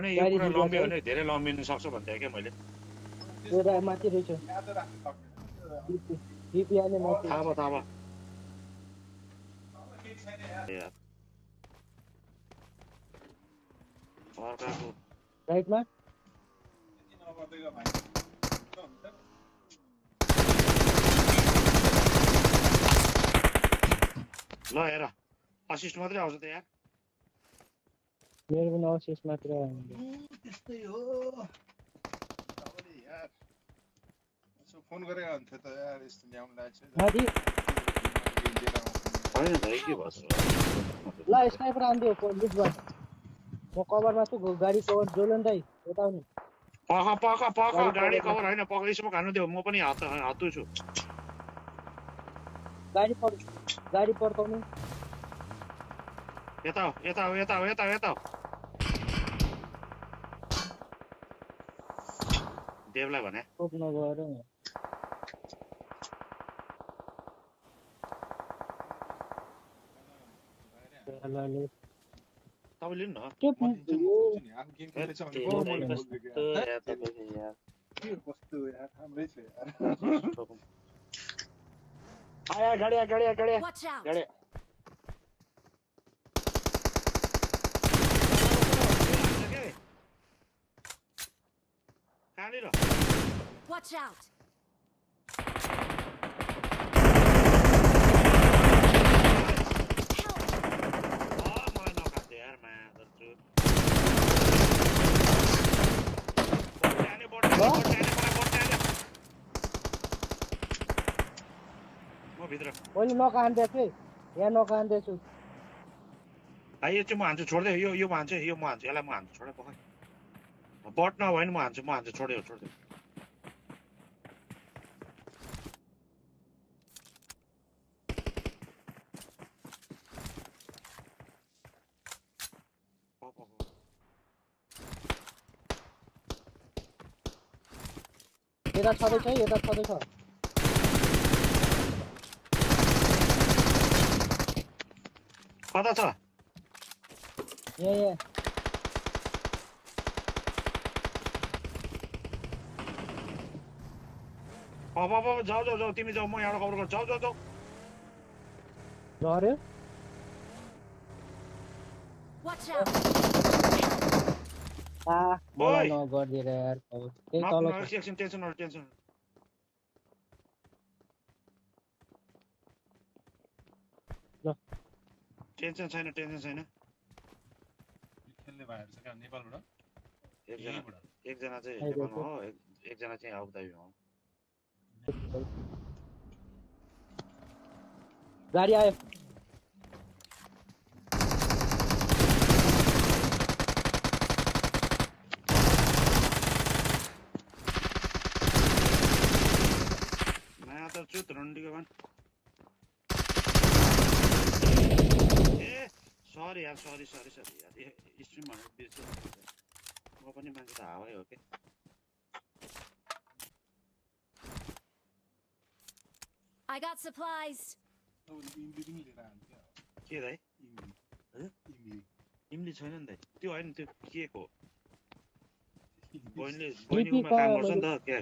अनि यो कुरा लम्बी हो भने धेरै लम्बिन सक्छ भन्थे क्या मैले एउटा माथि रहेछ डिपिआले माथि थाहा भयो यार अर्काको राइटमा ल हेर असिस्ट मात्रै आउँछ त यार मेरो पनि अवशेष मात्र त्यस्तै हो तपाईँले यार यसो फोन गरेर हुन्थ्यो त यार यस्तो ल्याउनु लाग्छ माथि होइन भाइ के भन्छ ल स्नाइपर आन्दियो लुटबाट म कभरमा छु गाडी कभर जोलन दाइ यता आउनु पख गाडी कभर होइन पख स्मोक हान्नु देऊ म पनि हत्तु छु गाडी पड्काउनु यता देवलाई भने टोप नगएर तपाईँ लिनु न के गाडी कहाँनिर Watch out! मलाई नकाट्दै यार मादरचु म भित्र मैले नकान्दैछु यहाँ नकान्दैछु यो चाहिँ म हान्छु छोड्दै यो म हान्छु यसलाई म हान्छु छोडे पख बट नभए नि म हान्छु छोड्दै यता छँदैछ कता छ यहाँ जाऊ तिमी जाऊ म यहाँबाट कभर गर्छु जाऊ झऱ्यो Watch out! मलाई नगरिदिएर यार त्यही तल एकछिन टेन्सन छैन खेल्ने भाइहरू छ क्या नेपालबाट एकजना चाहिँ नेपालमा हो एकजना चाहिँ आबुधाबीमा हो गाडी आयो छु रन्डीको भन ए सरी यार सरी यार स्ट्रिम भनेर बिर्सेँ म पनि मान्छे त हावै हो के I got supplies. के दाइ इम्ली छैन नि दाइ त्यो होइन त्यो के को बहिनीमा काम गर्छ नि त क्या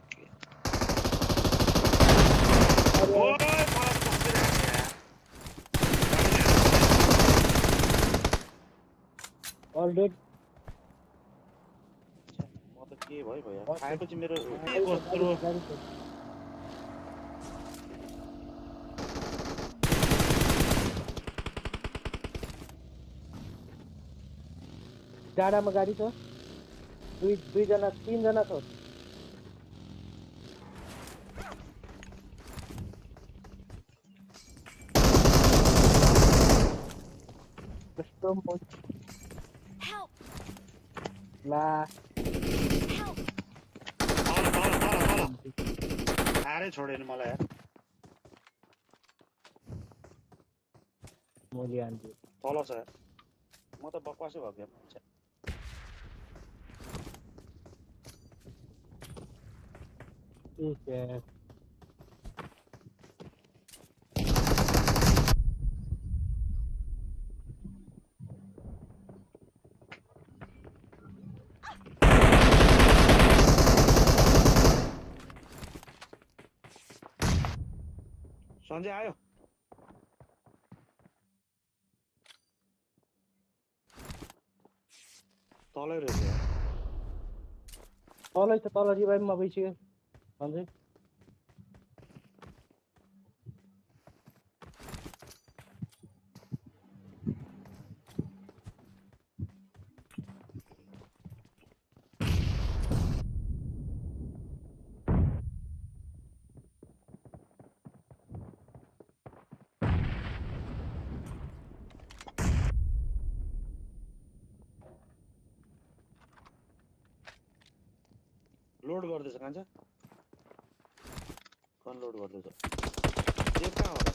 अलरेडी म त के भयो यार खाएपछि मेरो कत्रो डाँडामा गाडी छ दुईजना तीनजना छ Help! ला Help! आरै छोडेन मलाई यार मैले हान्छु तल छ म त बकवासै भएको मान्छे सन्जय आयो तलै रहेछ यार। तलै त तल रिभाइभमा भइसक्यो सन्जय लोड गर्दैछ कान्छ कन लोड गर्दैछ यो कहाँ हो र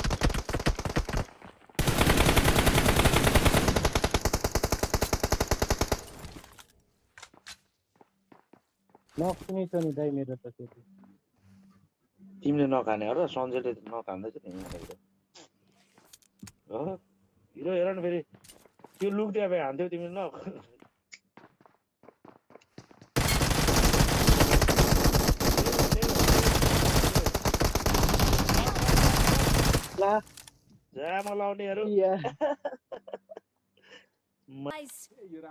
नक पनि छ नि दाइ मेरो त त्यो तिमीले नखाने हो र सन्जयले नखाँदैछ नि मलाई हो हिरो हेर न फेरि त्यो लुक्दिया भए हान्थ्यौ तिमीले न ला जामा लाउनेहरू या Supplies. यो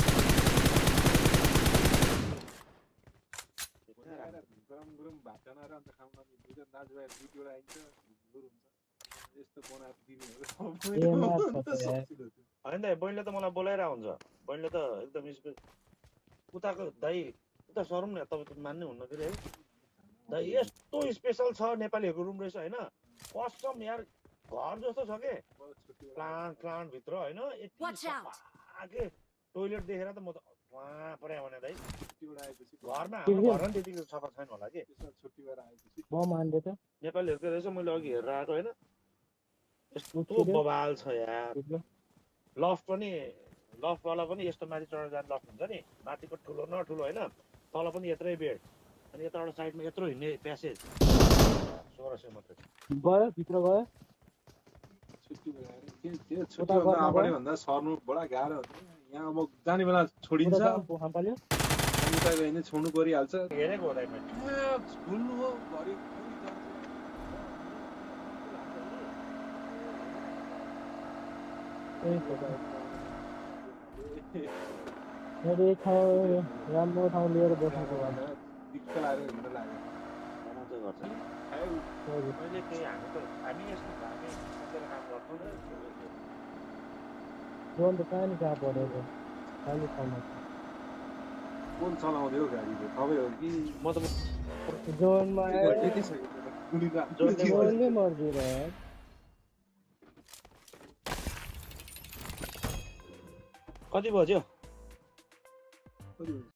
गरम गरम भात बनाएर अन्त खाउन दुईजना दाजुभाइ दुईवटा आइन्छ ढुङ्गुर हुन्छ यस्तो बनाएर दिनेहरू होइन दाइ बहिनीले त मलाई बोलाइरहेको हुन्छ बहिनीले त एकदम उताको दाइ उता सरौँ न तपाईँ त मान्नै हुन्न फेरि है दाइ यस्तो स्पेसल छ नेपालीहरूको रुम रहेछ होइन कसम यार घर जस्तो छ के प्लान्ट भित्र होइन यति Watch out. सफा के टोइलेट देखेर त म त वहाँ पऱ्यो भने दाइ छुट्टीबाट आएपछि घरमा हाम्रो घर नि त्यतिको सफा छैन होला कि त्यसमा छुट्टी भएर आएपछि म मान्दै त नेपालीहरूको रहेछ मैले अघि हेरेर आएको होइन यस्तो उठ्यो। बवाल छ यार लफ्ट पनि लफ्टवाला पनि यस्तो माथि चढेर जाने लफ्ट हुन्छ नि माथिको ठुलो न ठुलो होइन तल पनि यत्रै बेड अनि यताबाट साइडमा यत्रो हिँड्ने प्यासेज 1600 मात्रै गयो भित्र गयो छुट्टी भएर त्यो छुट्टीभन्दा अगाडि भन्दा सर्नु बडा गाह्रो हुन्छ यहाँ अब जाने बेला छोडिन्छ उता पाल्यो उता गयो भने छोड्नु परिहाल्छ हेरेको हो दाइ मैले भुल्नु हो घरि मैले एक ठाउँ राम्रो ठाउँ लिएर बस्नुको बाद दिक्क लागेर हिँड्न लाग्यो बनाउँदै गर्छ नि हजुर। मैले केही हामी यस्तो हामी बसेर काम गर्छौँ नि जोन त कहाँ नि कहाँ पढेको खाली ठाउँमा कोन चलाउँदै हो गाडी तपाईँ हो कि म त जोनमा यति छ जोनले मर्दिएर कति बज्यो